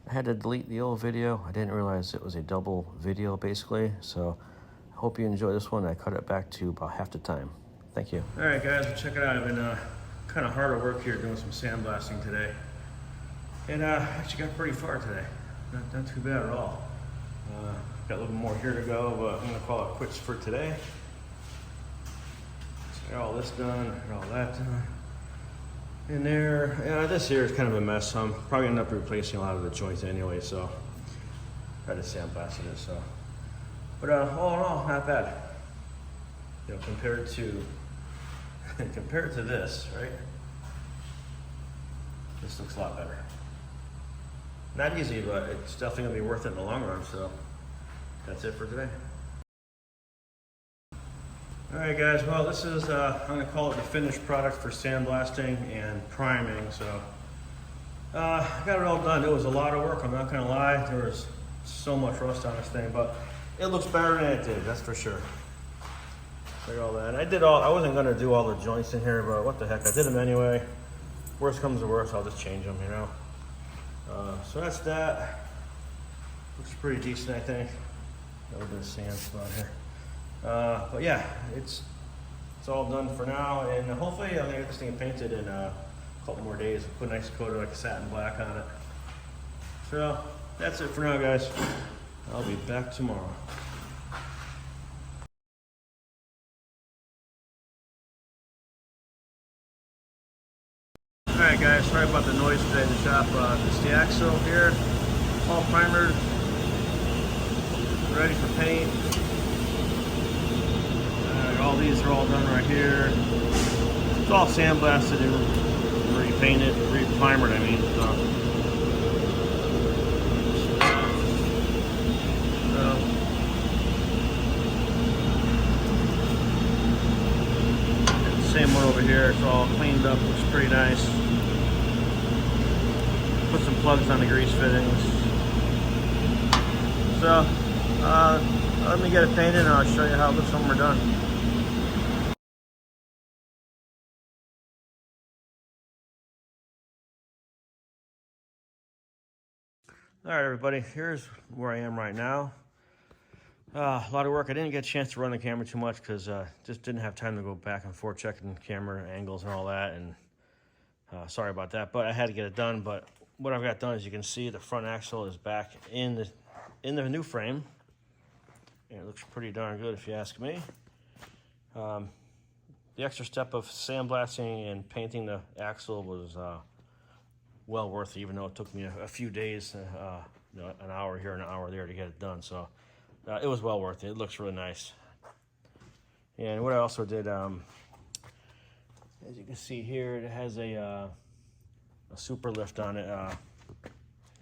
I had to delete the old video. I didn't realize it was a double video basically, so I hope you enjoy this one. I cut it back to about half the time. Thank you. All right guys, check it out. I've been kind of hard at work here doing some sandblasting today. And actually got pretty far today. Not too bad at all. Got a little more here to go, but I'm gonna call it quits for today. So I got all this done, got all that done. In there, yeah, this here is kind of a mess. So I'm probably gonna end up replacing a lot of the joints anyway, so try to sandblast it. So, but all in all, not bad. You know, compared to this, right? This looks a lot better. Not easy, but it's definitely gonna be worth it in the long run. So that's it for today. All right guys, well this is, I'm gonna call it the finished product for sandblasting and priming. So I got it all done. It was a lot of work, I'm not gonna lie. There was so much rust on this thing, but it looks better than it did, that's for sure. Look at all that. I wasn't gonna do all the joints in here, but what the heck, I did them anyway. Worst comes to worst, I'll just change them, you know. So that's that. Looks pretty decent, I think. Got a little bit of sand spot here. But yeah, it's all done for now, and hopefully I'm gonna get this thing painted in a couple more days. Put a nice coat of like satin black on it. So that's it for now, guys. I'll be back tomorrow. All right, guys. Sorry about the noise today in the shop. This is the axle here, all primered, ready for paint. All these are all done right here. It's all sandblasted and repainted, re-primered, I mean. Same one over here. It's all cleaned up. Looks pretty nice. Put some plugs on the grease fittings. So let me get it painted and I'll show you how it looks when we're done. All right, everybody, here's where I am right now. A lot of work. I didn't get a chance to run the camera too much because just didn't have time to go back and forth checking camera angles and all that, and sorry about that, but I had to get it done. But what I've got done, as you can see, the front axle is back in the new frame, and it looks pretty darn good if you ask me. The extra step of sandblasting and painting the axle was well worth it, even though it took me a few days, you know, an hour here, an hour there to get it done. So it was well worth it. It looks really nice. And what I also did, as you can see here, it has a super lift on it.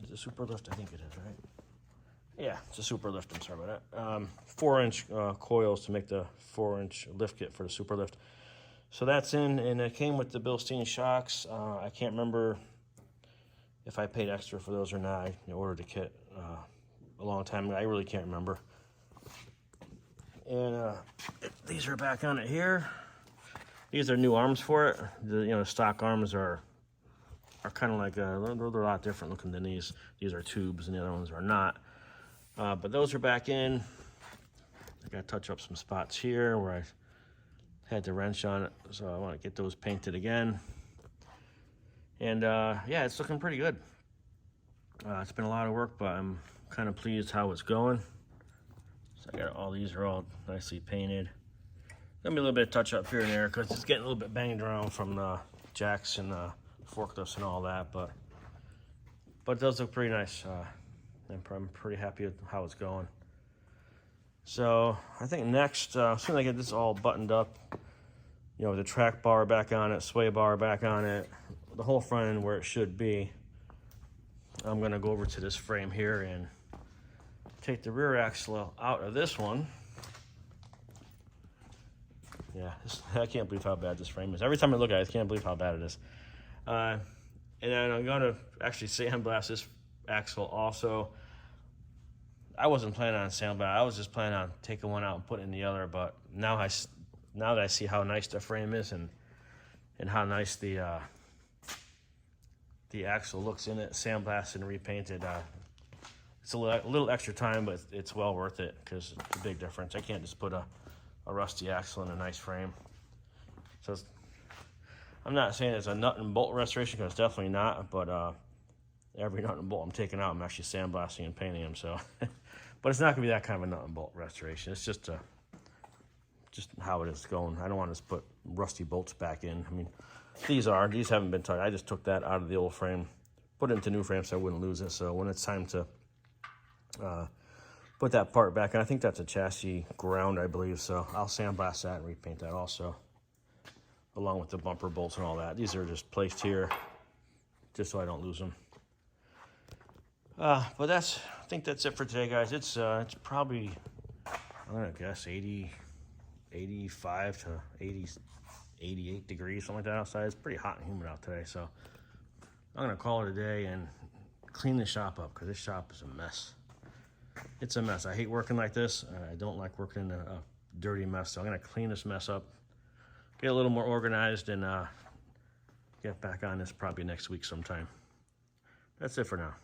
Is it a super lift? I think it is, right? Yeah, it's a super lift. I'm sorry about that. 4-inch coils to make the 4-inch lift kit for the super lift. So that's in, and it came with the Bilstein shocks. I can't remember if I paid extra for those or not. I ordered the kit a long time ago. I really can't remember. And these are back on it here. These are new arms for it. The stock arms are kind of like they're a lot different looking than these. These are tubes, and the other ones are not. But those are back in. I got to touch up some spots here where I had the wrench on it, so I want to get those painted again. And yeah, it's looking pretty good. It's been a lot of work, but I'm kind of pleased how it's going. So I got these are all nicely painted. There'll be a little bit of touch up here and there because it's getting a little bit banged around from the jacks and forklifts and all that, but it does look pretty nice. I'm pretty happy with how it's going. So I think next, as soon as I get this all buttoned up, you know, the track bar back on it, sway bar back on it, the whole front end where it should be, I'm gonna go over to this frame here and take the rear axle out of this one. Yeah, I can't believe how bad this frame is. Every time I look at it, I can't believe how bad it is. And then I'm gonna actually sandblast this axle also. I wasn't planning on sandblast. I was just planning on taking one out and putting in the other. But now that I see how nice the frame is and how nice the the axle looks in it, sandblasted and repainted. It's a little extra time, but it's well worth it because it's a big difference. I can't just put a rusty axle in a nice frame. So I'm not saying it's a nut and bolt restoration, because it's definitely not, but every nut and bolt I'm taking out, I'm actually sandblasting and painting them. So, but it's not gonna be that kind of a nut and bolt restoration. It's just how it is going. I don't want to just put rusty bolts back in. I mean, these haven't been touched. I just took that out of the old frame, put it into new frame so I wouldn't lose it. So when it's time to put that part back, and I think that's a chassis ground, I believe. So I'll sandblast that and repaint that also, along with the bumper bolts and all that. These are just placed here just so I don't lose them. But I think that's it for today, guys. It's probably, I'm gonna guess 85 to 80, 88 degrees, something like that outside. It's pretty hot and humid out today, so I'm gonna call it a day and clean the shop up, because this shop is a mess. It's a mess. I hate working like this. I don't like working in a dirty mess, so I'm gonna clean this mess up, get a little more organized, and get back on this probably next week sometime. That's it for now.